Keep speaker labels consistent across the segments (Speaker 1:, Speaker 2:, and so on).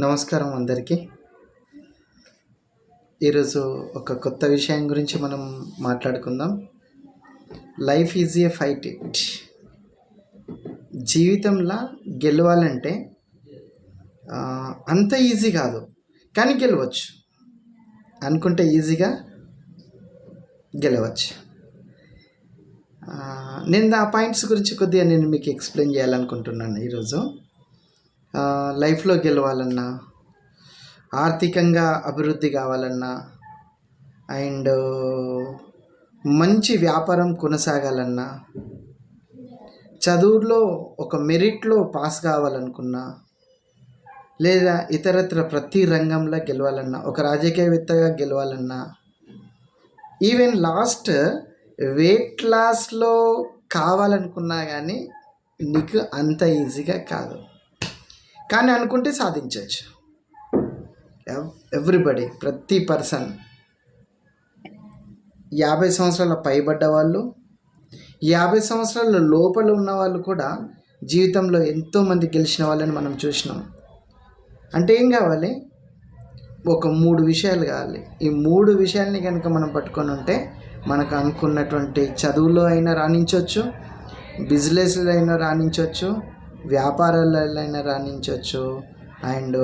Speaker 1: నమస్కారం అందరికీ. ఈరోజు ఒక కొత్త విషయం గురించి మనం మాట్లాడుకుందాం. Life is a fight. జీవితంలో గెలవాలంటే అంత ఈజీ కాదు, కానీ గెలవచ్చు. అనుకుంటే ఈజీగా గెలవచ్చు. నేను ఆ పాయింట్స్ గురించి కొద్దిగా నేను మీకు ఎక్స్ప్లెయిన్ చేయాలనుకుంటున్నాను ఈరోజు. లైఫ్లో గెలవాలన్నా, ఆర్థికంగా అభివృద్ధి కావాలన్నా, అండ్ మంచి వ్యాపారం కొనసాగాలన్నా, చదువులో ఒక మెరిట్లో పాస్ కావాలనుకున్నా, లేదా ఇతరత్ర ప్రతి రంగంలో గెలవాలన్నా, ఒక రాజకీయవేత్తగా గెలవాలన్నా, ఈవెన్ లాస్ట్ వెయిట్ లాస్లో కావాలనుకున్నా కానీ నీకు అంత ఈజీగా కాదు, కానీ అనుకుంటే సాధించవచ్చు. ఎవ్రీబడి, ప్రతి పర్సన్ 50 సంవత్సరాల పైబడ్డ వాళ్ళు, 50 సంవత్సరాల లోపల ఉన్న వాళ్ళు కూడా జీవితంలో ఎంతోమంది గెలిచిన వాళ్ళని మనం చూసినాం. అంటే ఏం కావాలి? ఒక 3 విషయాలు కావాలి. ఈ 3 విషయాల్ని కనుక మనం పట్టుకొని ఉంటే మనకు అనుకున్నటువంటి చదువులో అయినా రాణించవచ్చు, బిజినెస్లో అయినా రాణించవచ్చు, వ్యాపారాలలో అయినా రాణించవచ్చు, అండ్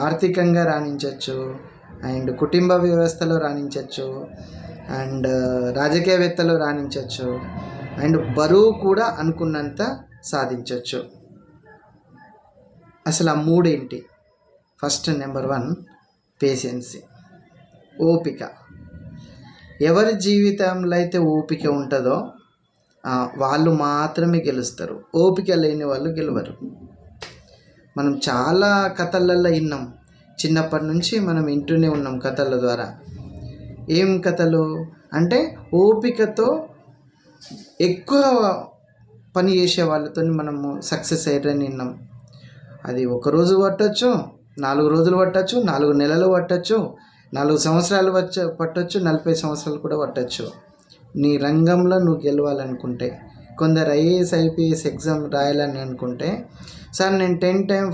Speaker 1: ఆర్థికంగా రాణించవచ్చు, అండ్ కుటుంబ వ్యవస్థలో రాణించవచ్చు, అండ్ రాజకీయవేత్తలో రాణించవచ్చు, అండ్ బరువు కూడా అనుకున్నంత సాధించవచ్చు. అసలు ఆ 3 ఏంటి? ఫస్ట్, నెంబర్ 1 పేషెన్సీ, ఓపిక. ఎవరి జీవితంలో అయితే ఓపిక ఉంటుందో వాళ్ళు మాత్రమే గెలుస్తారు. ఓపిక లేని వాళ్ళు గెలవరు. మనం చాలా కథలల్లో విన్నాం, చిన్నప్పటి నుంచి మనం వింటూనే ఉన్నాం కథల ద్వారా. ఏం కథలు అంటే, ఓపికతో ఎక్కువ పని చేసే వాళ్ళతో మనము సక్సెస్ అయ్యారని విన్నాం. అది 1 రోజు పట్టచ్చు, 4 రోజులు పట్టచ్చు, 4 నెలలు పట్టచ్చు, 4 సంవత్సరాలు పట్టచ్చు, 40 సంవత్సరాలు కూడా పట్టచ్చు. నీ రంగంలో నువ్వు గెలవాలనుకుంటే. కొందరు ఐఏఎస్ ఐపీఎస్ ఎగ్జామ్ రాయాలని అనుకుంటే, సార్ నేను 10 టైం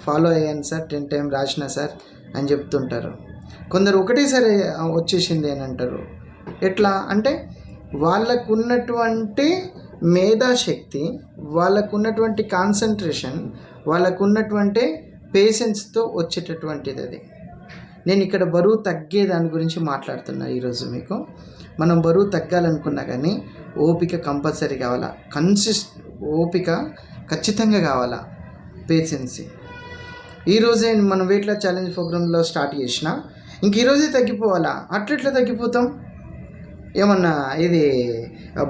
Speaker 1: ఫాలో అయ్యాను సార్, 10 టైం రాసిన సార్ అని చెప్తుంటారు. కొందరు ఒకటేసారి వచ్చేసింది అని అంటారు. ఎట్లా అంటే, వాళ్ళకున్నటువంటి మేధాశక్తి, వాళ్ళకున్నటువంటి కాన్సన్ట్రేషన్, వాళ్ళకున్నటువంటి పేషెన్స్తో వచ్చేటటువంటిది అది. నేను ఇక్కడ బరువు తగ్గే దాని గురించి మాట్లాడుతున్నా ఈరోజు మీకు. మనం బరువు తగ్గాలనుకున్నా కానీ ఓపిక కంపల్సరీ కావాలా, ఓపిక ఖచ్చితంగా కావాలా, పేషెన్సీ. ఈరోజే మనం వెయిట్ లాస్ ఛాలెంజ్ ప్రోగ్రాంలో స్టార్ట్ చేసిన, ఇంక ఈరోజే తగ్గిపోవాలా? అట్లెట్లా తగ్గిపోతాం? ఏమన్నా ఇది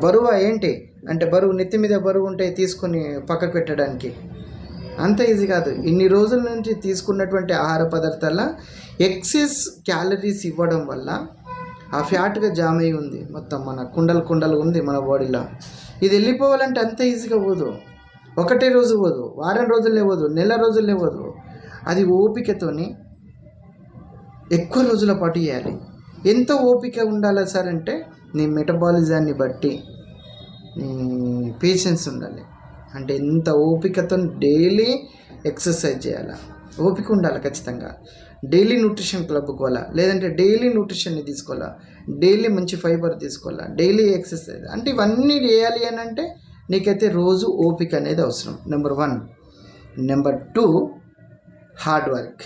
Speaker 1: బరువా ఏంటి అంటే, బరువు నెత్తి మీద బరువు ఉంటే తీసుకొని పక్కకు పెట్టడానికి అంత ఈజీ కాదు. ఇన్ని రోజుల నుంచి తీసుకున్నటువంటి ఆహార పదార్థాల ఎక్సెస్ క్యాలరీస్ ఇవ్వడం వల్ల ఆ ఫ్యాట్గా జామ్ అయి ఉంది, మొత్తం మన కుండలు ఉంది మన బాడీలో. ఇది వెళ్ళిపోవాలంటే అంత ఈజీగా పోదు. ఒకటే రోజు పోదు, వారం రోజులే పోదు, నెల రోజులే పోదు. అది ఓపికతోని ఎక్కువ రోజుల పాటు చేయాలి. ఎంత ఓపిక ఉండాలి సార్ అంటే, నీ మెటబాలిజాన్ని బట్టి పేషెన్స్ ఉండాలి. అంటే ఎంత ఓపికతో డైలీ ఎక్సర్సైజ్ చేయాలి, ఓపిక ఉండాలి ఖచ్చితంగా. డైలీ న్యూట్రిషన్ క్లబ్కి పోవాలా, లేదంటే డైలీ న్యూట్రిషన్ని తీసుకోవాలా, డైలీ మంచి ఫైబర్ తీసుకోవాలా, డైలీ ఎక్సర్సైజ్. అంటే ఇవన్నీ చేయాలి అని అంటే నీకైతే రోజు ఓపిక అనేది అవసరం, నెంబర్ 1. నెంబర్ 2, హార్డ్ వర్క్,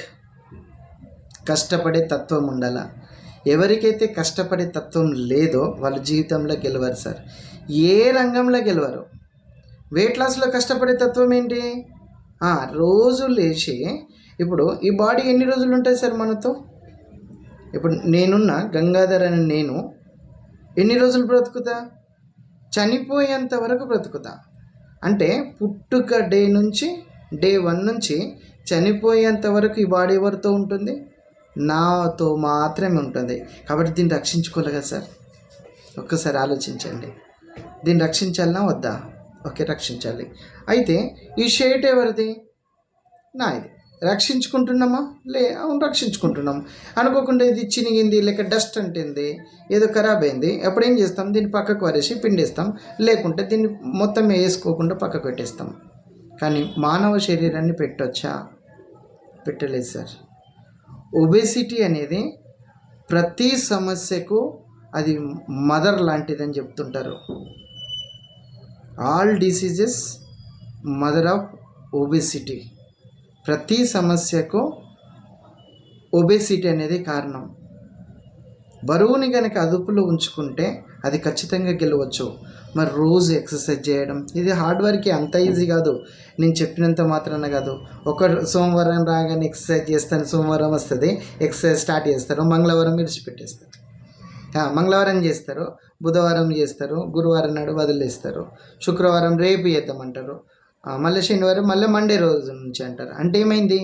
Speaker 1: కష్టపడే తత్వం ఉండాలా. ఎవరికైతే కష్టపడే తత్వం లేదో వాళ్ళ జీవితంలో గెలవరు సార్, ఏ రంగంలో గెలవరు. వెయిట్ లాస్లో కష్టపడే తత్వం ఏంటి? రోజు లేచి, ఇప్పుడు ఈ బాడీ ఎన్ని రోజులు ఉంటుంది సార్ మనతో? ఇప్పుడు నేనున్న గంగాధర్ అని నేను ఎన్ని రోజులు బ్రతుకుతా? చనిపోయేంత వరకు బ్రతుకుతా. అంటే పుట్టుక డే 1 నుంచి చనిపోయేంత వరకు ఈ బాడీ ఎవరితో ఉంటుంది? నాతో మాత్రమే ఉంటుంది. కాబట్టి దీన్ని రక్షించుకోవాలి కదా సార్. ఒక్కసారి ఆలోచించండి, దీన్ని రక్షించాలన్నా వద్దా? ఓకే, రక్షించాలి. అయితే ఈ షర్ట్ ఎవరిది? నాది. రక్షించుకుంటున్నామా? అవును, రక్షించుకుంటున్నాం. అనుకోకుండా ఇది చినిగింది, లేక డస్ట్ అంటింది, ఏదో ఖరాబ్ అయింది, అప్పుడు ఏం చేస్తాం? దీన్ని పక్కకు వరేసి పిండేస్తాం, లేకుంటే దీన్ని మొత్తం వేసుకోకుండా పక్కకు పెట్టేస్తాం. కానీ మానవ శరీరాన్ని పెట్టొచ్చా? పెట్టలేదు సార్. ఒబేసిటీ అనేది ప్రతి సమస్యకు అది మదర్ లాంటిదని చెప్తుంటారు. All diseases mother of obesity. ప్రతి సమస్యకు ఒబేసిటీ అనేది కారణం. బరువుని కనుక అదుపులో ఉంచుకుంటే అది ఖచ్చితంగా గెలవచ్చు. మరి రోజు ఎక్సర్సైజ్ చేయడం, ఇది హార్డ్ వర్క్, అంత ఈజీ కాదు. నేను చెప్పినంత మాత్రాన కాదు. సోమవారం రాగానే ఎక్సర్సైజ్ చేస్తాను, సోమవారం వస్తుంది, ఎక్సర్సైజ్ స్టార్ట్ చేస్తారు, మంగళవారం విడిచిపెట్టేస్తారు. మంగళవారం చేస్తారు, బుధవారం చేస్తారు, గురువారం నాడు వదిలేస్తారు, శుక్రవారం రేపు చేద్దామంటారు, మళ్ళీ శనివారం మళ్ళీ మండే రోజు నుంచి అంటారు. అంటే ఏమైంది?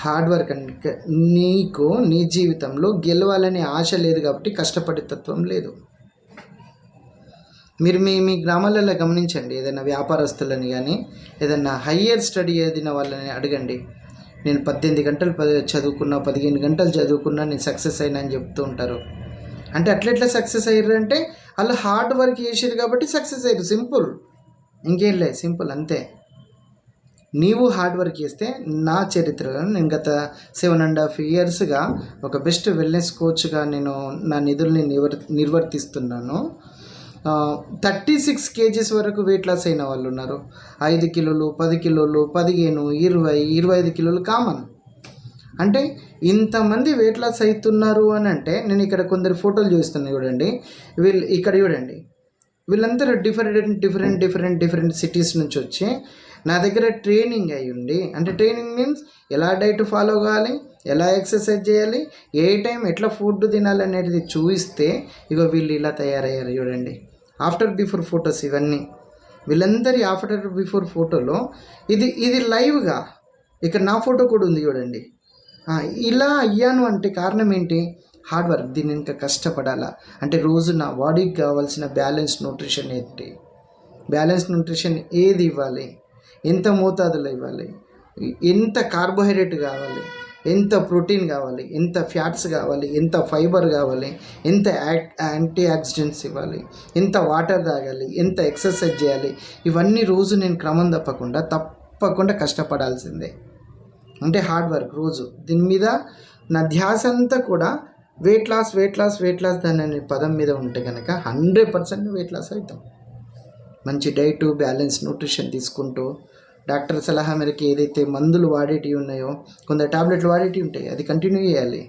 Speaker 1: హార్డ్ వర్క్ అంటే నీకు నీ జీవితంలో గెలవాలనే ఆశ లేదు కాబట్టి కష్టపడే తత్వం లేదు. మీరు మీ గ్రామాలలో గమనించండి. ఏదైనా వ్యాపారస్తులని కానీ ఏదైనా హయ్యర్ స్టడీ చదివిన వాళ్ళని అడగండి. నేను 18 గంటలు చదువుకున్నా, 15 గంటలు చదువుకున్నా, నేను సక్సెస్ అయినా అని చెప్తూ ఉంటారు. అంటే అట్లెట్లా సక్సెస్ అయ్యారు అంటే వాళ్ళు హార్డ్ వర్క్ చేసారు కాబట్టి సక్సెస్ అయ్యారు. సింపుల్, ఇంకేం లేదు, సింపుల్ అంతే. నీవు హార్డ్ వర్క్ చేస్తే నా చరిత్రలో నేను గత 7.5 yearsగా ఒక బెస్ట్ వెల్నెస్ కోచ్గా నేను నా నిధుల్ని నిర్వర్తిస్తున్నాను. 36 kgs వరకు వెయిట్ లాస్ అయిన వాళ్ళు ఉన్నారు. 5 కిలోలు, 10 కిలోలు, 15, 20, 25 కిలోలు కామన్. అంటే ఇంతమంది వెయిట్ లాస్ అవుతున్నారు అని అంటే నేను ఇక్కడ కొందరు ఫోటోలు చూస్తున్నాను చూడండి. ఇక్కడ చూడండి, వీళ్ళందరూ డిఫరెంట్ సిటీస్ నుంచి వచ్చి నా దగ్గర ట్రైనింగ్ అయ్యి ఉండి, అంటే ట్రైనింగ్ మీన్స్ ఎలా డైట్ ఫాలో కావాలి, ఎలా ఎక్సర్సైజ్ చేయాలి, ఏ టైం ఎట్లా ఫుడ్ తినాలి అనేది చూపిస్తే ఇగో వీళ్ళు ఇలా తయారయ్యారు చూడండి. ఆఫ్టర్ బిఫోర్ ఫొటోస్ ఇవన్నీ. వీళ్ళందరి ఆఫ్టర్ బిఫోర్ ఫోటోలో ఇది లైవ్గా ఇక్కడ నా ఫోటో కూడా ఉంది చూడండి. ఇలా అయ్యాను అంటే కారణం ఏంటి? Hard work. దీన్ని ఇంకా కష్టపడాలా అంటే రోజు నా బాడీకి కావాల్సిన బ్యాలెన్స్ న్యూట్రిషన్ ఏంటి, బ్యాలెన్స్ న్యూట్రిషన్ ఏది ఇవ్వాలి, ఎంత మోతాదులో ఇవ్వాలి, ఎంత కార్బోహైడ్రేట్ కావాలి, ఎంత ప్రోటీన్ కావాలి, ఎంత ఫ్యాట్స్ కావాలి, ఎంత ఫైబర్ కావాలి, ఎంత యాంటీ ఆక్సిడెంట్స్ ఇవ్వాలి, ఎంత వాటర్ తాగాలి, ఎంత ఎక్సర్సైజ్ చేయాలి, ఇవన్నీ రోజు నేను క్రమం తప్పకుండా కష్టపడాల్సిందే. అంటే హార్డ్ వర్క్ రోజు. దీని మీద నా ధ్యాస అంతా కూడా వెయిట్ లాస్ దాని అనే పదం మీద ఉంటే కనుక 100% వెయిట్ లాస్ అవుతాం. మంచి డైట్, బ్యాలెన్స్ న్యూట్రిషన్ తీసుకుంటూ డాక్టర్ సలహా మేరకు ఏదైతే మందులు వాడేటివి ఉన్నాయో, కొందరు టాబ్లెట్లు వాడేటివి ఉంటాయి, అది కంటిన్యూ చేయాలి.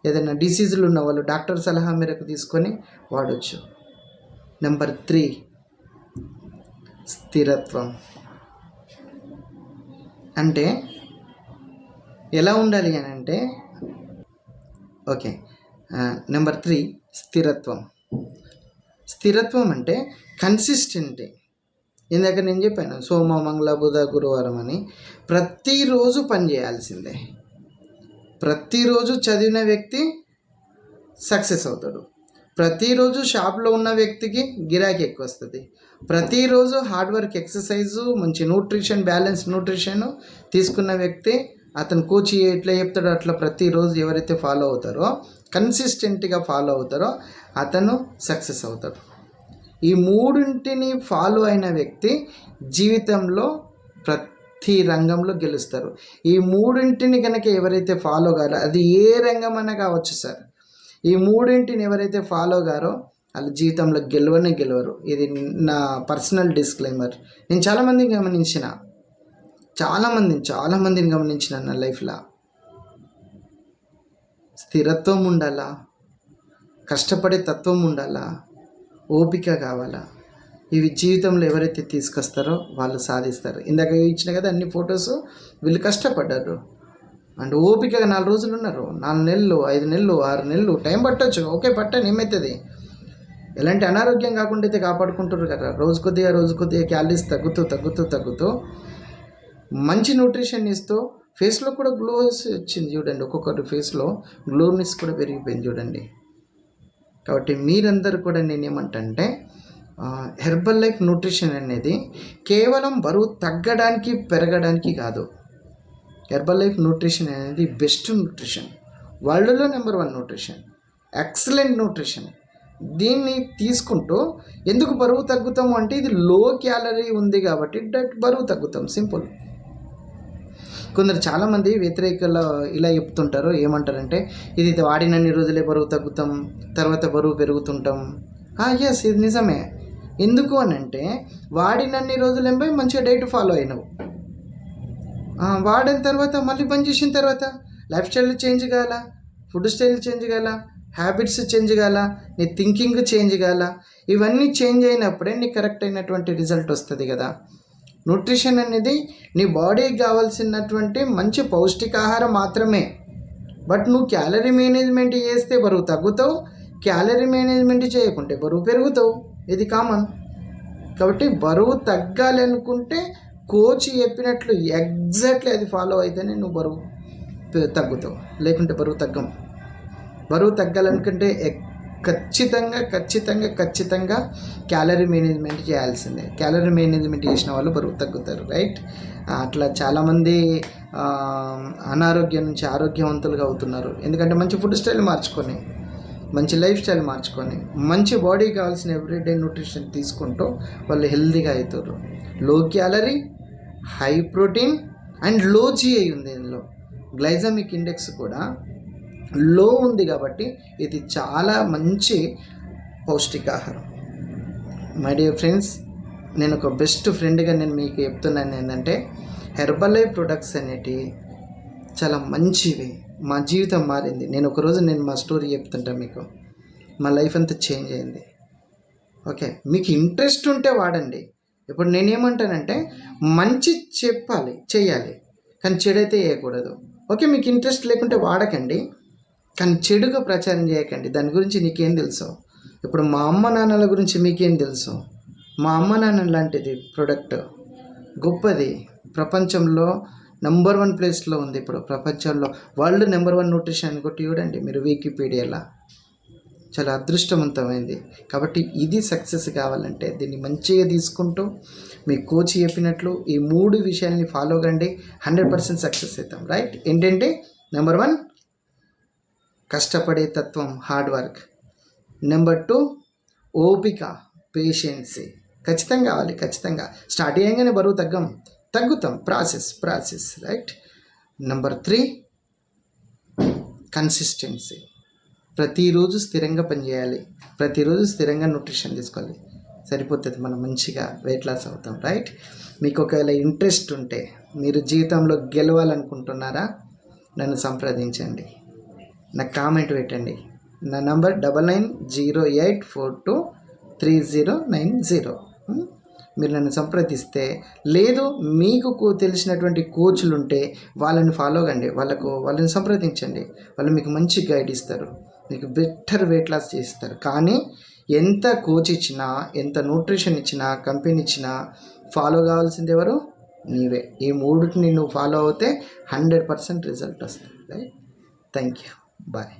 Speaker 1: ఏదైనా డిసీజులు ఉన్న వాళ్ళు డాక్టర్ సలహా మేరకు తీసుకొని వాడచ్చు. నెంబర్ 3 స్థిరత్వం. అంటే ఎలా ఉండాలి అని అంటే ఓకే. నెంబర్ 3 స్థిరత్వం అంటే కన్సిస్టెంటీ. ఇందాక నేను చెప్పాను సోమ, మంగళ, బుధ, గురువారం అని. ప్రతిరోజు పని చేయాల్సిందే. ప్రతిరోజు చదివిన వ్యక్తి సక్సెస్ అవుతాడు. ప్రతిరోజు షాప్లో ఉన్న వ్యక్తికి గిరాకీ ఎక్కువ వస్తుంది. ప్రతిరోజు హార్డ్ వర్క్, ఎక్సర్సైజు, మంచి న్యూట్రిషన్, బ్యాలెన్స్ న్యూట్రిషన్ తీసుకున్న వ్యక్తి, అతను కోచ్ ఎట్లా చెప్తాడో అట్లా ప్రతిరోజు ఎవరైతే ఫాలో అవుతారో, కన్సిస్టెంట్గా ఫాలో అవుతారో అతను సక్సెస్ అవుతాడు. ఈ మూడింటిని ఫాలో అయిన వ్యక్తి జీవితంలో ప్రతి రంగంలో గెలుస్తారు. ఈ మూడింటిని కనుక ఎవరైతే ఫాలో కారో, అది ఏ రంగం అన్నా కావచ్చు సార్, ఈ మూడింటిని ఎవరైతే ఫాలో కారో వాళ్ళు జీవితంలో గెలవరు. ఇది నా పర్సనల్ డిస్క్లైమర్. నేను చాలామందిని గమనించిన నా లైఫ్లో. స్థిరత్వం ఉండాలా, కష్టపడే తత్వం ఉండాలా, ఓపిక కావాలా. ఇవి జీవితంలో ఎవరైతే తీసుకొస్తారో వాళ్ళు సాధిస్తారు. ఇందాక ఇచ్చిన కదా అన్ని ఫొటోస్, వీళ్ళు కష్టపడ్డారు. అండ్ ఓపికగా 4 రోజులు ఉన్నారు, 4 నెలలు, 5 నెలలు, 6 నెలలు టైం పట్టవచ్చు. ఓకే, పట్టని ఏమవుతుంది, ఎలాంటి అనారోగ్యం కాకుండా అయితే కాపాడుకుంటారు కదా. రోజు కొద్దిగా క్యాలరీస్ తగ్గుతూ మంచి న్యూట్రిషన్ ఇస్తూ ఫేస్లో కూడా గ్లోస్ వచ్చింది చూడండి. ఒక్కొక్కరి ఫేస్లో గ్లోనెస్ కూడా పెరిగిపోయింది చూడండి. కాబట్టి మీరందరూ కూడా నేనేమంటే హెర్బల్ లైఫ్ న్యూట్రిషన్ అనేది కేవలం బరువు తగ్గడానికి, పెరగడానికి కాదు. హెర్బల్ లైఫ్ న్యూట్రిషన్ అనేది బెస్ట్ న్యూట్రిషన్, వరల్డ్లో నెంబర్ 1 న్యూట్రిషన్, ఎక్సలెంట్ న్యూట్రిషన్. దీన్ని తీసుకుంటూ ఎందుకు బరువు తగ్గుతాము అంటే ఇది లో క్యాలరీ ఉంది కాబట్టి బరువు తగ్గుతాం, సింపుల్. కొందరు చాలామంది వ్యతిరేకలు ఇలా చెప్తుంటారు, ఏమంటారంటే ఇది వాడినన్ని రోజులే బరువు తగ్గుతాం, తర్వాత బరువు పెరుగుతుంటాం. ఎస్, ఇది నిజమే. ఎందుకు అని అంటే వాడినన్ని రోజులేమో మంచిగా డైట్ ఫాలో అయినావు, వాడిన తర్వాత మళ్ళీ బంద్ చేసిన తర్వాత లైఫ్ స్టైల్ చేంజ్ కావాల, ఫుడ్ స్టైల్ చేంజ్ కావాల, హ్యాబిట్స్ చేంజ్ కావాల, నీ థింకింగ్ చేంజ్ కావాల. ఇవన్నీ చేంజ్ అయినప్పుడే నీకు కరెక్ట్ అయినటువంటి రిజల్ట్ వస్తుంది కదా. న్యూట్రిషన్ అనేది నీ బాడీకి కావాల్సినటువంటి మంచి పౌష్టికాహారం మాత్రమే. బట్ నువ్వు క్యాలరీ మేనేజ్మెంట్ చేస్తే బరువు తగ్గుతావు, క్యాలరీ మేనేజ్మెంట్ చేయకుంటే బరువు పెరుగుతావు. ఇది కామన్. కాబట్టి బరువు తగ్గాలి అనుకుంటే కోచ్ చెప్పినట్లు ఎగ్జాక్ట్లీ అది ఫాలో అయితేనే నువ్వు బరువు తగ్గుతావు, లేకుంటే బరువు తగ్గం. బరువు తగ్గాలనుకుంటే ఖచ్చితంగా క్యాలరీ మేనేజ్మెంట్ చేయాల్సిందే. క్యాలరీ మేనేజ్మెంట్ చేసిన వాళ్ళు బరువు తగ్గుతారు, రైట్. అట్లా చాలామంది అనారోగ్యం నుంచి ఆరోగ్యవంతులుగా అవుతున్నారు. ఎందుకంటే మంచి ఫుడ్ స్టైల్ మార్చుకొని, మంచి లైఫ్ స్టైల్ మార్చుకొని, మంచి బాడీకి కావాల్సిన ఎవ్రీడే న్యూట్రిషన్ తీసుకుంటూ వాళ్ళు హెల్తీగా అవుతారు. Low calorie, high protein and లో జిఐ ఉంది. ఇందులో గ్లైసమిక్ ఇండెక్స్ కూడా లో ఉంది కాబట్టి ఇది చాలా మంచి పౌష్టికాహారం. మై డియర్ ఫ్రెండ్స్, నేను ఒక బెస్ట్ ఫ్రెండ్గా నేను మీకు చెప్తున్నాను ఏంటంటే హెర్బల్ లైఫ్ ప్రొడక్ట్స్ అనేటివి చాలా మంచివి. మా జీవితం మారింది. ఒకరోజు మా స్టోరీ చెప్తుంటా మీకు. మా లైఫ్ అంతా చేంజ్ అయింది. ఓకే, మీకు ఇంట్రెస్ట్ ఉంటే వాడండి. ఇప్పుడు నేనేమంటానంటే మంచి చెప్పాలి, చేయాలి, కానీ చెడైతే చేయకూడదు. ఓకే, మీకు ఇంట్రెస్ట్ లేకుంటే వాడకండి, కానీ చెడుగా ప్రచారం చేయకండి. దాని గురించి నీకేం తెలుసు? ఇప్పుడు మా అమ్మ నాన్నల గురించి మీకేం తెలుసు? మా అమ్మ నాన్న లాంటిది ప్రోడక్ట్ గొప్పది, ప్రపంచంలో నెంబర్ 1 ప్లేస్లో ఉంది. ఇప్పుడు ప్రపంచంలో వరల్డ్ నెంబర్ 1 న్యూట్రిషన్ కొట్టి చూడండి మీరు వికీపీడియాలో. చాలా అదృష్టవంతమైంది. కాబట్టి ఇది సక్సెస్ కావాలంటే దీన్ని మంచిగా తీసుకుంటూ మీ కోచ్ చెప్పినట్లు ఈ 3 విషయాల్ని ఫాలో కండి, 100% సక్సెస్ అవుతాం, రైట్. ఏంటంటే నెంబర్ 1 కష్టపడే తత్వం, హార్డ్ వర్క్. నెంబర్ 2 ఓపిక, పేషెన్సీ ఖచ్చితంగా కావాలి. ఖచ్చితంగా స్టార్ట్ చేయగానే బరువు తగ్గుతాం, ప్రాసెస్, రైట్. Number 3 consistency. ప్రతిరోజు స్థిరంగా పనిచేయాలి, ప్రతిరోజు స్థిరంగా న్యూట్రిషన్ తీసుకోవాలి, సరిపోతుంది. మనం మంచిగా వెయిట్ లాస్ అవుతాం, రైట్. మీకు ఒకవేళ ఇంట్రెస్ట్ ఉంటే, మీరు జీవితంలో గెలవాలనుకుంటున్నారా, నన్ను సంప్రదించండి, నాకు కామెంట్ పెట్టండి. నా నంబర్ 9908423090. మీరు నన్ను సంప్రదిస్తే, లేదు మీకు తెలిసినటువంటి కోచ్లు ఉంటే వాళ్ళని ఫాలో కండి, వాళ్ళని సంప్రదించండి. వాళ్ళు మీకు మంచి గైడ్ ఇస్తారు, మీకు బెటర్ వెయిట్ లాస్ చేస్తారు. కానీ ఎంత కోచ్ ఇచ్చినా, ఎంత న్యూట్రిషన్ ఇచ్చినా, కంపెనీ ఇచ్చినా ఫాలో కావాల్సింది ఎవరు? నీవే. ఈ 3ని నువ్వు ఫాలో అవుతే 100% రిజల్ట్ వస్తుంది, రైట్. Thank you, bye.